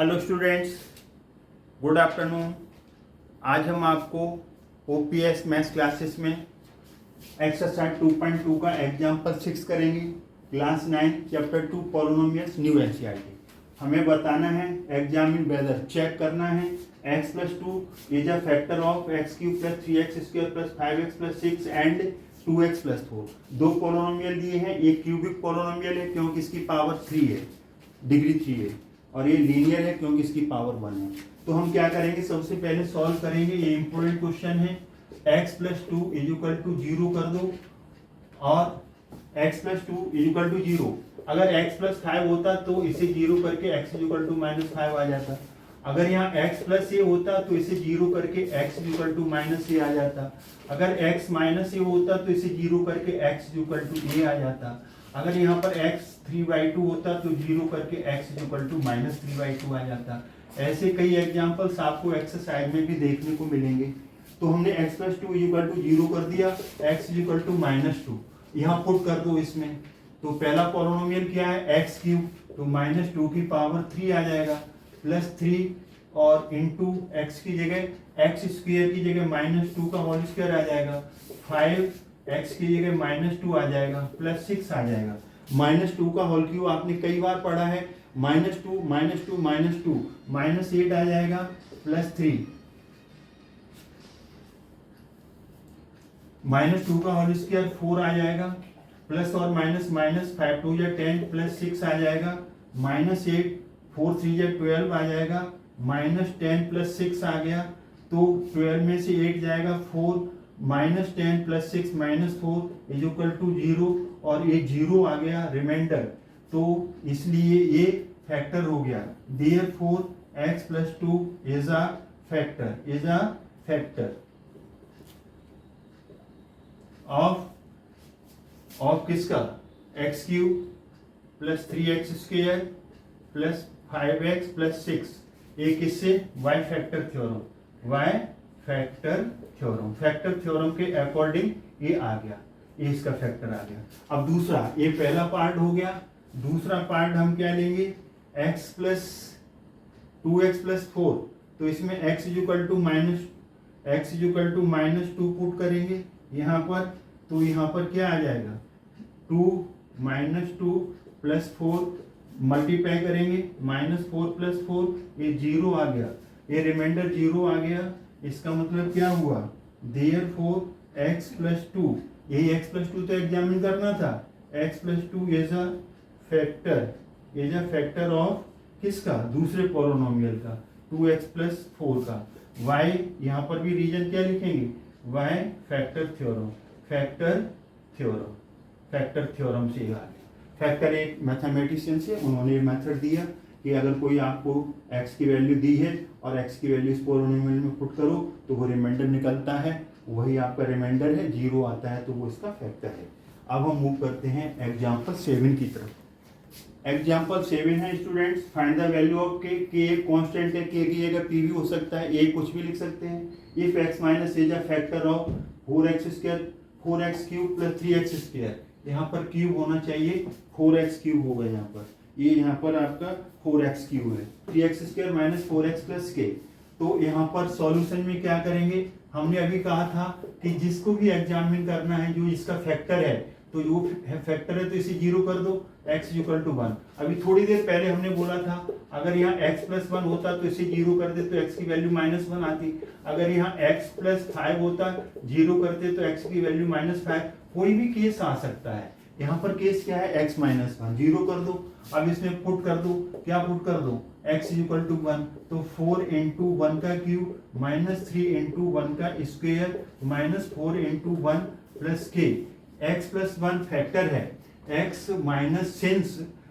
Hello students, good afternoon. आज हम आपको ओपीएस मैथ्स क्लासेस में एक्सरसाइज 2.2 का एग्जाम्पल 6 करेंगे। Class 9 chapter 2 polynomials new NCERT. हमें बताना है, एग्जामिन वेदर चेक करना है x + 2 is a factor of x³ + 3x² + 5x + 6 and 2x + 4। दो पॉलिनोमियल दिए हैं, एक क्यूबिक पॉलिनोमियल है क्योंकि इसकी पावर 3 है, डिग्री 3 है, और ये लीनियर है क्योंकि इसकी पावर 1 है। तो हम क्या करेंगे, सबसे पहले सॉल्व करेंगे। ये इंपॉर्टेंट क्वेश्चन है। x + 2 = 0 कर दो और x + 2 = 0। अगर x + 5 होता तो इसे 0 करके x = -5 आ जाता। अगर यहाँ x + a होता तो इसे 0 करके x = -a आ जाता। अगर x - a होता तो इसे 0 करके x a आ जाता। अगर यहाँ पर x 3/2 होता तो 0 करके x -3/2 आ जाता। ऐसे कई एग्जाम्पल्स आपको एक्सरसाइज में भी देखने को मिलेंगे। तो हमने x + 2 = 0 कर दिया, x -2 यहाँ पुट कर दो इसमें। तो पहला पॉलिनोमियल क्या है, x³ तो -2 की पावर 3 आ जाएगा, +3 और इंटू x की जगह x² की जगह -2 का होल स्क्वायर आ जाएगा, 5x की जगह -2 आ जाएगा, +6 आ जाएगा। -2 का होल क्यूब आपने कई बार पढ़ा है, -2 -2 -2 -8 आ जाएगा, +3 -2 का होल स्क्वायर 4 आ जाएगा, प्लस और माइनस माइनस 5 2 या 10 +6 आ जाएगा, -8 4 3 या 12 आ जाएगा, -10 +6 आ गया। तो 12 में से 8 जाएगा 4, -10 +6 -4 = 0 और ये 0 आ गया रिमाइंडर। तो इसलिए ये फैक्टर हो गया। Therefore x + 2 is a factor of किसका, x³ + 3x² + 5x + 6। एक इससे y फैक्टर थ्योरम के अकॉर्डिंग ये आ गया, ये इसका फैक्टर आ गया। अब दूसरा, ये पहला पार्ट हो गया। दूसरा पार्ट हम क्या लेंगे, x + 2x + 4। तो इसमें x = -2 पुट करेंगे यहाँ पर। तो यहाँ पर क्या आ जाएगा, 2 -2 + 4 मल्टीप्लाई करेंगे, -4 + 4 ये 0 आ गया, ये रिमाइंडर 0 आ गया। इसका मतलब क्या हुआ, Therefore x + 2, यही x + 2 तो एग्जामिन करना था। x + 2 is a factor of किसका, दूसरे पॉलिनोमियल का, 2x + 4 का। y यहाँ पर भी रीजन क्या लिखेंगे, y फैक्टर थ्योरम से आ गया। फैक्टर एक मैथमेटिशियन से उन्होंने मेथड दिया कि अगर कोई आपको x की वैल्यू दी है और x की वैल्यू इस पॉलिनोमियल में पुट करो तो वो रिमाइंडर निकलता है, वही आपका रिमाइंडर है, 0 आता है तो वो इसका फैक्टर है। अब हम मूव करते हैं एग्जाम्पल 7 की तरफ। एग्जाम्पल 7 है students, find the value of k। k एक कांस्टेंट है, k की जगह p भी हो सकता है, a कुछ भी लिख सकते हैं। If x - a is a factor of 4x³ + 3x²। यहाँ पर क्यूब होना चाहिए, 4x³ होगा यहाँ पर, ये यहाँ पर आपका 4x³ है, 3x² - 4x + k। तो यहाँ पर सॉल्यूशन में क्या करेंगे, हमने अभी कहा था कि जिसको भी एग्जामिन करना है, जो इसका फैक्टर है, तो जो फैक्टर है तो इसे 0 कर दो, x = 1। अभी थोड़ी देर पहले हमने बोला था अगर यहाँ x + 1 होता तो इसे 0 कर दे तो x की वैल्यू -1 आती। अगर यहाँ x + 5 होता, 0 करते तो x की वैल्यू -5। कोई भी केस आ सकता है। यहाँ पर केस क्या है, x - 1, 0 कर दो। अब इसमें पुट कर दो, क्या पुट कर दो, x = 1 तो 4 × 1 का क्यूब -3 × 1 का स्क्वायर -4 × 1 + k। x + 1 फैक्टर है, since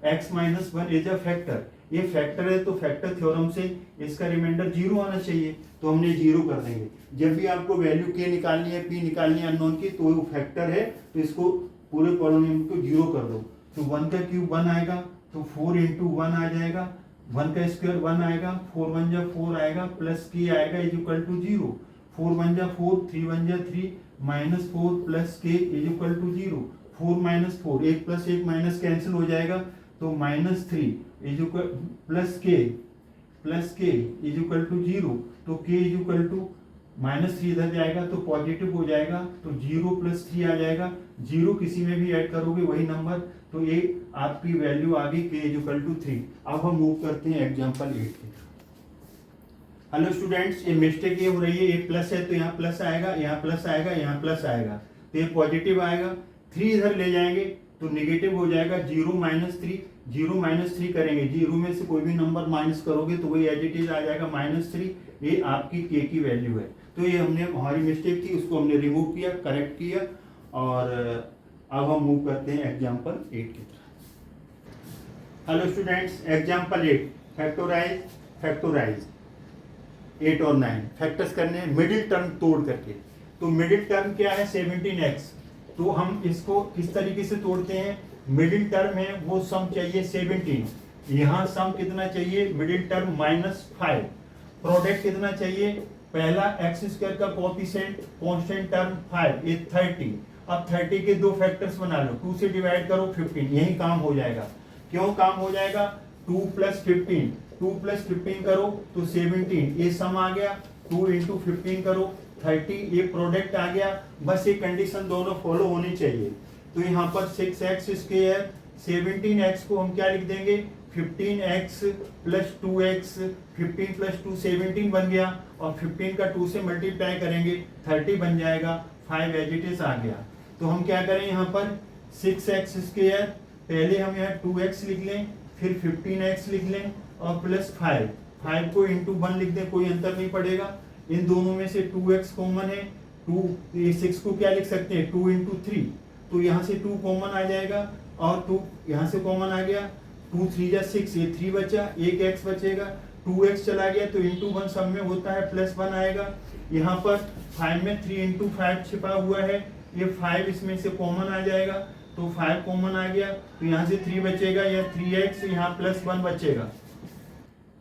x - 1 is a factor, ये फैक्टर है तो फैक्टर थ्योरम से इसका रिमाइंडर 0 आना चाहिए, तो हमने 0 कर देंगे। जब भी आपको वैल्यू k निकालनी है, p निकालनी है अननोन की, तो वो फैक्टर है तो इसको पूरे पॉलिनोमियल को 0 कर दो। तो 1 का क्यूब 1 आएगा, तो 4 × 1 आ जाएगा, 1 का स्क्वायर 1 आएगा, 4 1 जा 4 आएगा, प्लस k आएगा = 0, 4 1 जा 4, 3 1 जा 3, -4 + k = 0, 4 - 4, 1 + 1 माइनस कैंसिल हो जाएगा, तो -3 + k प्लस के इज इक्वल टू 0, तो के इज इक्वल टू -3 इधर जाएगा तो पॉजिटिव हो जाएगा, तो 0 + 3 आ जाएगा। 0 किसी में भी ऐड करोगे वही नंबर, तो ये आपकी वैल्यू आ गई के इज इक्वल टू 3। अब हम मूव करते हैं एग्जाम्पल 8 की। हेलो स्टूडेंट्स, ये मिस्टेक ये हो रही है, ये प्लस है तो यहाँ प्लस आएगा, यहाँ प्लस आएगा, यहाँ प्लस आएगा, तो ये पॉजिटिव आएगा। 3 इधर ले जाएंगे तो नेगेटिव हो जाएगा। 0 - 3, 0 - 3 करेंगे, 0 में से कोई भी नंबर माइनस करोगे तो वही एज इट इज आ जाएगा -3। ये आपकी के की वैल्यू है। तो ये हमारी मिस्टेक थी, उसको हमने रिमूव किया, करेक्ट किया। और अब हम मूव करते हैं एग्जाम्पल 8 की तरफ। हेलो स्टूडेंट्स, एग्जाम्पल 8, फैक्टोराइज 8 और 9 फैक्टर्स करने हैं मिडिल टर्म तोड़ करके। तो मिडिल टर्म क्या है? 17x। तो हम इसको किस तरीके से तोड़ते हैं? मिडिल टर्म है वो सम चाहिए 17, यहाँ सम कितना चाहिए? मिडिल टर्म -5, प्रोडक्ट कितना चाहिए? पहला x² का कोएफिशिएंट कांस्टेंट टर्म 5, ये 30। अब 30 के दो फैक्टर्स बना लो, 2 से डिवाइड करो 15, यही काम हो जाएगा। क्यों काम हो जाएगा? 2 + 15, 2 + 15 करो तो 17, ये सम आ गया। 2 × 15 करो 30, ये प्रोडक्ट आ गया। बस ये कंडीशन दोनों फॉलो होनी चाहिए। तो यहाँ पर 6x², 17x को हम क्या लिख देंगे? 15x + 2x, 15 + 2 17 बन गया, और 15 का 2 से मल्टीप्लाई करेंगे 30 बन जाएगा। 5 एज इट इज आ गया। तो हम क्या करें यहाँ पर? 6x², पहले हम यहाँ 2x लिख लें, फिर 15x लिख लें, और +5, 5 को × 1 लिख दें, कोई अंतर नहीं पड़ेगा। इन दोनों में से 2x कॉमन है, 2 6 को क्या लिख सकते हैं? 2 × 3, तो यहाँ से 2 कॉमन आ जाएगा, और 2 यहाँ से कॉमन आ गया। 2 × 3 = 6, ये 3 बचा, एक x बचेगा। 2x चला गया तो × 1 सब में होता है, +1 आएगा। यहाँ पर 5 में 3 × 5 छिपा हुआ है, ये 5 इसमें से कॉमन आ जाएगा, तो 5 कॉमन आ गया, तो यहाँ से 3 बचेगा, या 3x, यहाँ +1 बचेगा।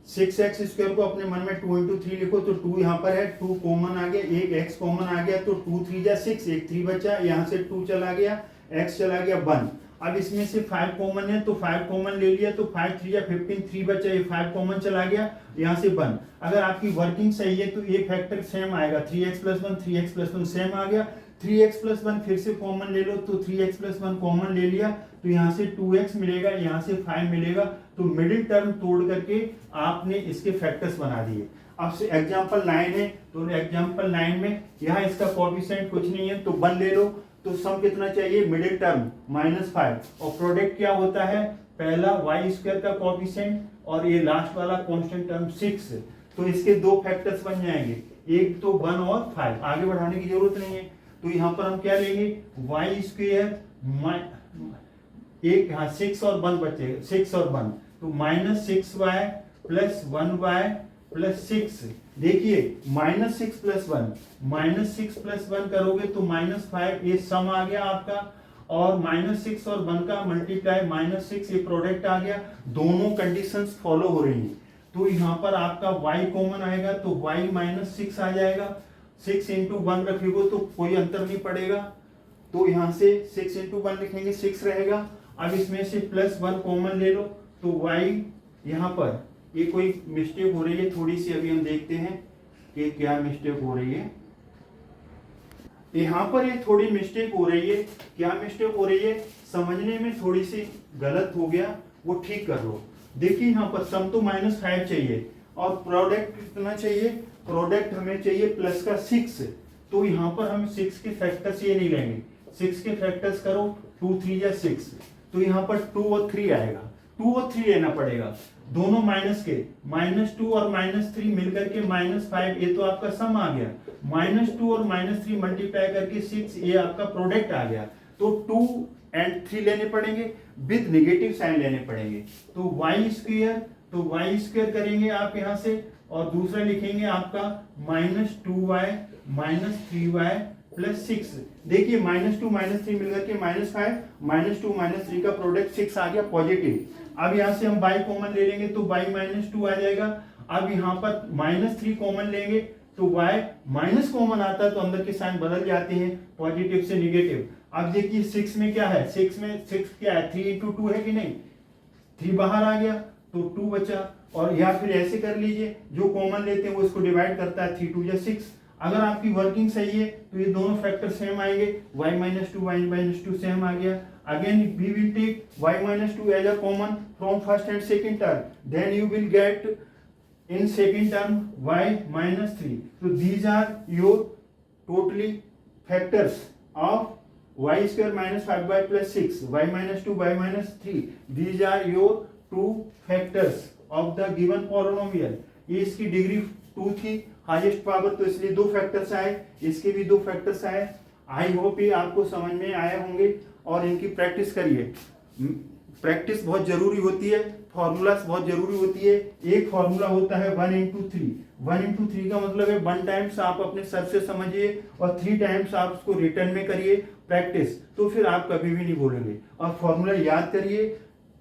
6x² को अपने मन में 2 × 3 लिखो, तो 2 यहाँ पर है, 2 कॉमन आ गया, एक x कॉमन आ गया, तो 2 × 3 = 6, एक 3 बचा, यहाँ से 2 चला गया, x चला गया 1। अब इसमें से 5 कॉमन है, तो 5 कॉमन ले लिया, तो 5 × 3 = 15, 3 बचा, ये 5 कॉमन चला गया, यहाँ से 1। अगर आपकी वर्किंग सही है तो ये फैक्टर सेम आएगा, 3x + 1, 3x + 1 सेम आ गया। 3x + 1 फिर से कॉमन ले लो, तो 3x + 1 कॉमन ले लिया, तो यहाँ से 2x मिलेगा, यहाँ से 5 मिलेगा। तो मिडिल टर्म तोड़ करके आपने इसके फैक्टर्स बना दिए। अब से एग्जाम्पल 9 है, तो एग्जाम्पल 9 में यहाँ इसका कोएफिशिएंट कुछ नहीं है, तो 1 ले लो। तो सम कितना चाहिए? मिडिल टर्म -5, और प्रोडक्ट क्या होता है? पहला y² का कोएफिशिएंट, और ये लास्ट वाला कांस्टेंट टर्म 6। तो इसके दो फैक्टर्स बन जाएंगे, एक तो 1 और 5, आगे बढ़ाने की जरूरत नहीं है। तो यहाँ पर हम क्या लेंगे? y², एक यहाँ 6 और 1 बचेगा, 6 और 1, तो -6y + 1y + 6। देखिए -6 + 1, -6 + 1 करोगे तो -5, ये सम आ गया आपका, और -6 और 1 का मल्टीप्लाई -6, ये प्रोडक्ट आ गया। दोनों कंडीशंस फॉलो हो रही हैं। तो यहाँ पर आपका y कॉमन आएगा, तो y -6 आ जाएगा। 6 × 1 रखोगे तो कोई अंतर नहीं पड़ेगा, तो यहाँ से 6 × 1 लिखेंगे, 6 रहेगा। अब इसमें से +1 कॉमन ले लो, तो y यहाँ पर ये कोई मिस्टेक हो रही है थोड़ी सी, अभी हम देखते हैं कि क्या मिस्टेक हो रही है। यहाँ पर ये थोड़ी मिस्टेक हो रही है, क्या मिस्टेक हो रही है? समझने में थोड़ी सी गलत हो गया, वो ठीक कर लो। देखिए यहाँ पर सम तो -5 चाहिए, और प्रोडक्ट कितना चाहिए? प्रोडक्ट हमें चाहिए प्लस का 6। तो यहाँ पर हम 6 के फैक्टर्स ये नहीं लेंगे, 6 के फैक्टर्स करो, 2 × 3 = 6, तो यहाँ पर 2 और 3 आएगा, 2 और 3 लेना पड़ेगा, दोनों माइनस के, -2 और -3 मिलकर के -5, ये तो आपका सम आ गया। -2 और -3 मल्टीप्लाई करके 6, ये आपका प्रोडक्ट आ गया। तो 2 और 3 लेने पड़ेंगे, विद नेगेटिव साइन लेने पड़ेंगे। तो y², तो y² करेंगे आप यहाँ से, और दूसरा लिखेंगे आपका -2y - 3y + 6। देखिए -2 -3 मिलकर के -5, -2 -3 का प्रोडक्ट 6 आ गया पॉजिटिव। अब यहाँ से हम y कॉमन ले लेंगे, तो y -2 आ जाएगा। अब यहाँ पर -3 कॉमन लेंगे, तो y माइनस कॉमन आता है, तो अंदर के साइन बदल जाते हैं, पॉजिटिव से निगेटिव। अब देखिए 6 में क्या है? 6 में 6 क्या है? 3 × 2 है कि नहीं? 3 बाहर आ गया, तो 2 बचा। और या फिर ऐसे कर लीजिए, जो कॉमन लेते हैं वो इसको डिवाइड करता है, 3 2 6। अगर आपकी वर्किंग सही है तो ये दोनों फैक्टर सेम आएंगे, y - 2 सेम आ गया। Again we will take y - 2 as a common from first and second term, then you will get in second term y - 3. So these are your totally factors of y square minus 5y plus 6, y - 2, y - 3. These are your two factors of the given polynomial. ये इसकी degree 2 थी, highest power, तो इसलिए 2 factors आए, इसके भी 2 factors आए। I hope ये आपको समझ में आए होंगे और इनकी प्रैक्टिस करिए। प्रैक्टिस बहुत जरूरी होती है, फॉर्मूलास बहुत जरूरी होती है। एक फॉर्मूला होता है 1 × 3। 1 × 3 का मतलब है 1 टाइम्स आप अपने सर से समझिए और 3 टाइम्स आप उसको रिटर्न में करिए प्रैक्टिस, तो फिर आप कभी भी नहीं भूलेंगे। और फॉर्मूला याद करिए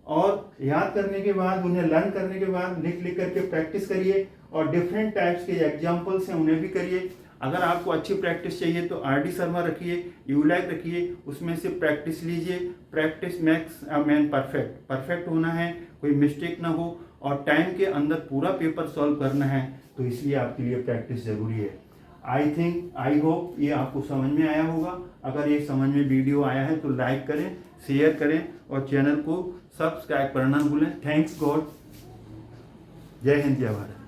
और याद करने के बाद उन्हें लर्न करने के बाद लिख लिख करके प्रैक्टिस करिए और डिफरेंट टाइप्स के एग्जाम्पल्स हैं उन्हें भी करिए। अगर आपको अच्छी प्रैक्टिस चाहिए तो RD शर्मा रखिए, यूलैक रखिए, उसमें से प्रैक्टिस लीजिए। Practice makes a man perfect. Perfect होना है, कोई मिस्टेक ना हो और टाइम के अंदर पूरा पेपर सॉल्व करना है, तो इसलिए आपके लिए प्रैक्टिस जरूरी है। आई होप ये आपको समझ में आया होगा। अगर ये समझ में वीडियो आया है तो लाइक करें, शेयर करें और चैनल को सब्सक्राइब करना ना भूलें। Thanks God. जय हिंद, जय भारत।